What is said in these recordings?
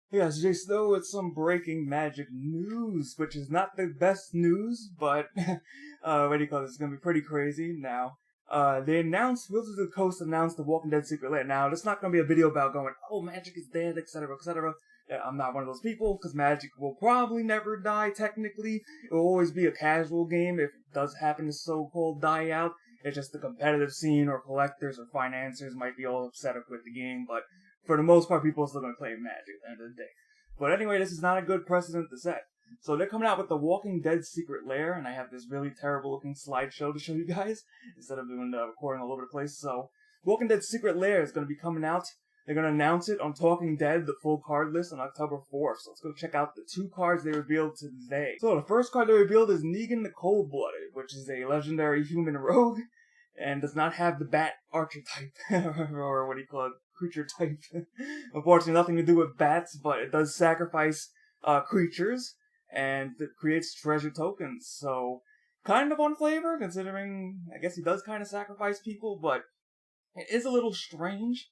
Yes, Jsnow with some breaking magic news, which is not the best news, but what do you call this? It's gonna be pretty crazy. Now, they announced Wizards of the Coast announced the Walking Dead Secret Lair. Now, it's not gonna be a video about going, oh, magic is dead, etc., etc. Yeah, I'm not one of those people because magic will probably never die. Technically, it will always be a casual game if it does happen to so-called die out. It's just the competitive scene or collectors or financiers might be all upset with the game, but for the most part, people are still going to play Magic at the end of the day. But anyway, this is not a good precedent to set. So they're coming out with the Walking Dead Secret Lair, and I have this really terrible looking slideshow to show you guys instead of doing the recording all over the place. So Walking Dead Secret Lair is going to be coming out. They're going to announce it on Talking Dead, the full card list, on October 4th. So let's go check out the 2 cards they revealed today. So the first card they revealed is Negan the Cold-Blooded, which is a legendary human rogue and does not have the bat archetype, or what do you call it, creature type. Unfortunately, nothing to do with bats, but it does sacrifice creatures, and it creates treasure tokens. So, kind of on flavor, considering I guess he does kind of sacrifice people, but it is a little strange.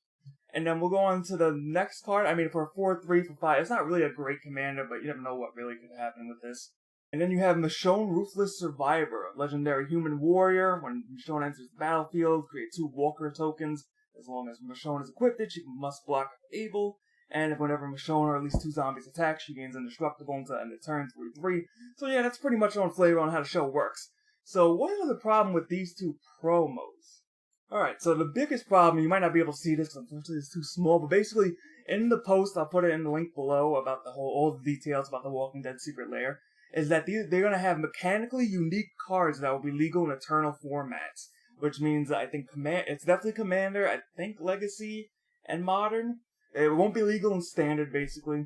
And then we'll go on to the next card. I mean, for a 4/3 for 5, it's not really a great commander, but you never know what really could happen with this. And then you have Michonne, Ruthless Survivor, a legendary human warrior. When Michonne enters the battlefield, create 2 Walker tokens. As long as Michonne is equipped, she must block if able. And if whenever Michonne or at least 2 zombies attack, she gains indestructible until end of turn 3/3. So yeah, that's pretty much on flavor on how the show works. So what is the problem with these 2 promos? Alright, so the biggest problem, you might not be able to see this because unfortunately it's too small, but basically in the post, I'll put it in the link below about all the details about the Walking Dead Secret Lair, is that they're going to have mechanically unique cards that will be legal in Eternal formats, which means I think it's definitely Commander, I think Legacy, and Modern. It won't be legal in Standard, basically,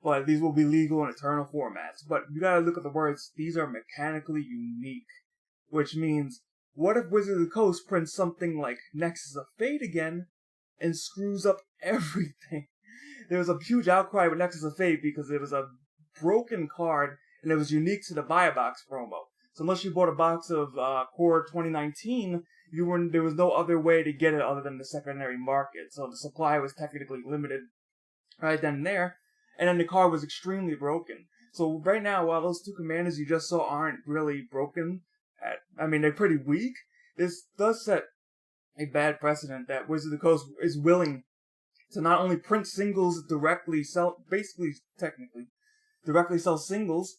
but these will be legal in Eternal formats. But you gotta look at the words, these are mechanically unique, which means, what if Wizard of the Coast prints something like Nexus of Fate again, and screws up everything? There was a huge outcry with Nexus of Fate because it was a broken card, and it was unique to the Buy a Box promo. So unless you bought a box of Core 2019, there was no other way to get it other than the secondary market. So the supply was technically limited right then and there, and then the card was extremely broken. So right now, while those 2 commanders you just saw aren't really broken, they're pretty weak, this does set a bad precedent that Wizard of the Coast is willing to not only print singles directly sell singles,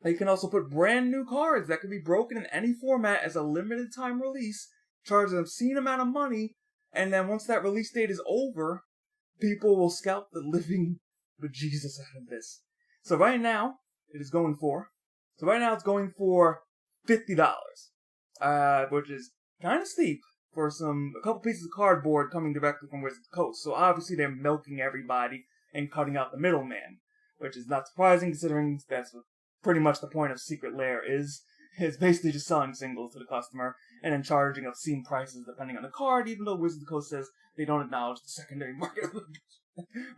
they can also put brand new cards that can be broken in any format as a limited time release, charge an obscene amount of money, and then once that release date is over, people will scalp the living bejesus out of this. So right now, it's going for $50, which is kind of steep for a couple pieces of cardboard coming directly from Wizard of the Coast. So obviously they're milking everybody and cutting out the middleman, which is not surprising considering that's what pretty much the point of Secret Lair is. It's basically just selling singles to the customer and then charging obscene prices depending on the card, even though Wizard of the Coast says they don't acknowledge the secondary market.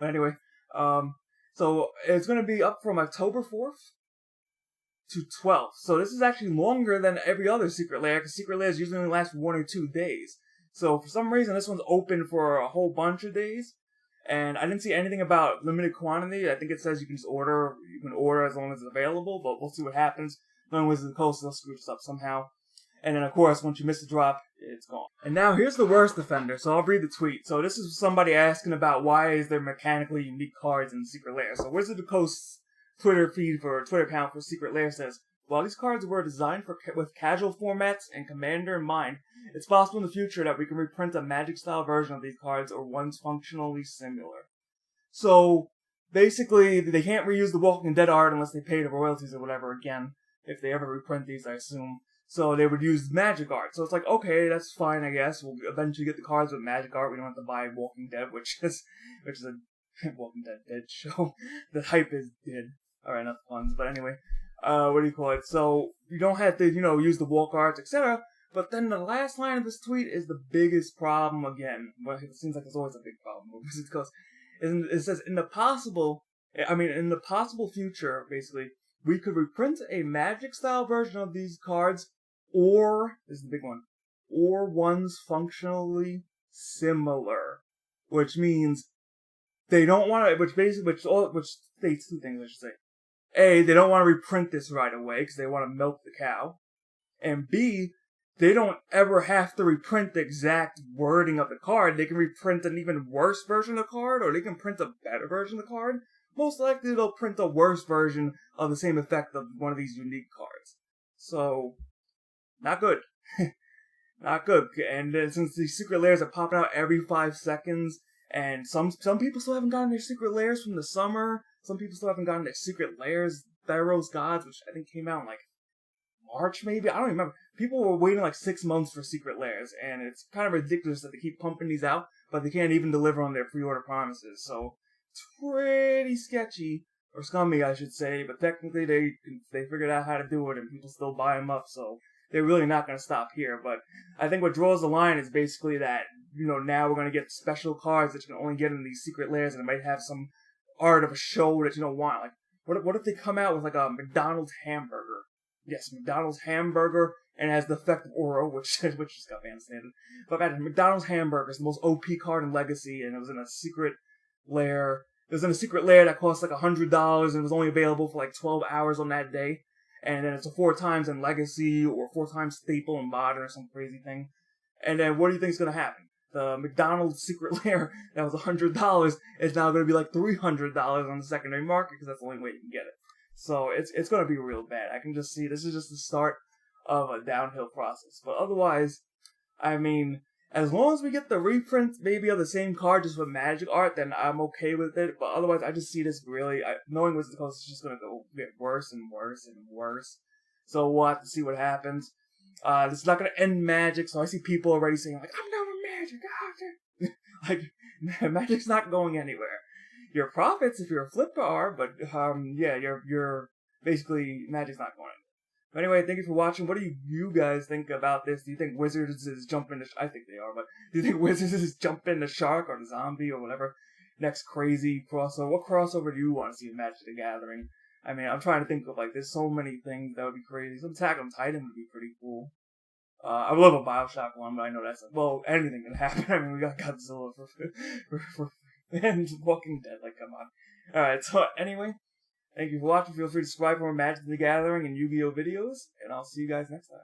But anyway, so it's going to be up from October 4th to 12th. So this is actually longer than every other Secret Lair, because Secret Lairs usually only last 1 or 2 days. So for some reason, this one's open for a whole bunch of days. And I didn't see anything about limited quantity. I think it says you can order as long as it's available, but we'll see what happens. Knowing Wizards of the Coast, they'll screw this up somehow. And then, of course, once you miss the drop, it's gone. And now, here's the worst offender, so I'll read the tweet. So this is somebody asking about why is there mechanically unique cards in Secret Lair. So Wizards of the Coast's Twitter account for Secret Lair says, while these cards were designed with casual formats and Commander in mind, it's possible in the future that we can reprint a Magic-style version of these cards or ones functionally similar. So, basically, they can't reuse the Walking Dead art unless they pay the royalties or whatever again, if they ever reprint these, I assume. So they would use Magic art. So it's like, okay, that's fine, I guess. We'll eventually get the cards with Magic art. We don't have to buy Walking Dead, which is a Walking Dead show. The hype is dead. Alright, enough puns. But anyway, what do you call it? So you don't have to, use the walk arts, etc. But then the last line of this tweet is the biggest problem again. Well, it seems like it's always a big problem. Because it says, in the possible future, basically, we could reprint a Magic-style version of these cards, or, this is the big one, or ones functionally similar. Which means they don't want to, which states two things I should say. A, they don't want to reprint this right away because they want to milk the cow. And B, they don't ever have to reprint the exact wording of the card. They can reprint an even worse version of the card, or they can print a better version of the card. Most likely they'll print a worse version of the same effect of one of these unique cards. So, not good. Not good. And then since these secret lairs are popping out every 5 seconds, and some people still haven't gotten their secret lairs from the summer, some people still haven't gotten their secret lairs, Pharaoh's Gods, which I think came out in like March maybe? I don't remember. People were waiting like 6 months for secret lairs, and it's kind of ridiculous that they keep pumping these out, but they can't even deliver on their pre-order promises. So it's pretty sketchy, or scummy I should say, but technically they figured out how to do it and people still buy them up, so they're really not going to stop here. But I think what draws the line is basically that, now we're going to get special cards that you can only get in these secret lairs, and it might have some art of a show that you don't want. Like, what if they come out with like a McDonald's hamburger? Yes, McDonald's hamburger, and it has the effect of Oro, which is got standard. But man, McDonald's hamburger is the most OP card in Legacy, and it was in a secret lair. It was in a secret lair that cost like $100, and it was only available for like 12 hours on that day. And then it's a 4 times in Legacy, or 4 times staple in Modern, or some crazy thing. And then what do you think is going to happen? The McDonald's secret lair that was $100 is now going to be like $300 on the secondary market, because that's the only way you can get it. So it's going to be real bad. I can just see this is just the start of a downhill process. But otherwise, I mean, as long as we get the reprint maybe of the same card just with magic art, then I'm okay with it. But otherwise, I just see this really, knowing Wizards of the Coast, it's just going to get worse and worse and worse. So we'll have to see what happens. This is not going to end Magic, so I see people already saying, like, I'm done with Magic. Like, Magic's not going anywhere. Your profits, if you're a flipper, are, but, yeah, you're basically, Magic's not going anywhere. But anyway, thank you for watching. What do you guys think about this? Do you think Wizards is jumping the I think they are, but do you think Wizards is jumping the shark or the zombie or whatever next crazy crossover? What crossover do you want to see in Magic the Gathering? I mean, I'm trying to think of, like, there's so many things that would be crazy. Some Attack on Titan would be pretty cool. I would love a Bioshock one, but I know that's, well, anything can happen. I mean, we got Godzilla for and Walking Dead, like, come on. Alright, so anyway, thank you for watching. Feel free to subscribe for more Magic the Gathering and Yu-Gi-Oh videos, and I'll see you guys next time.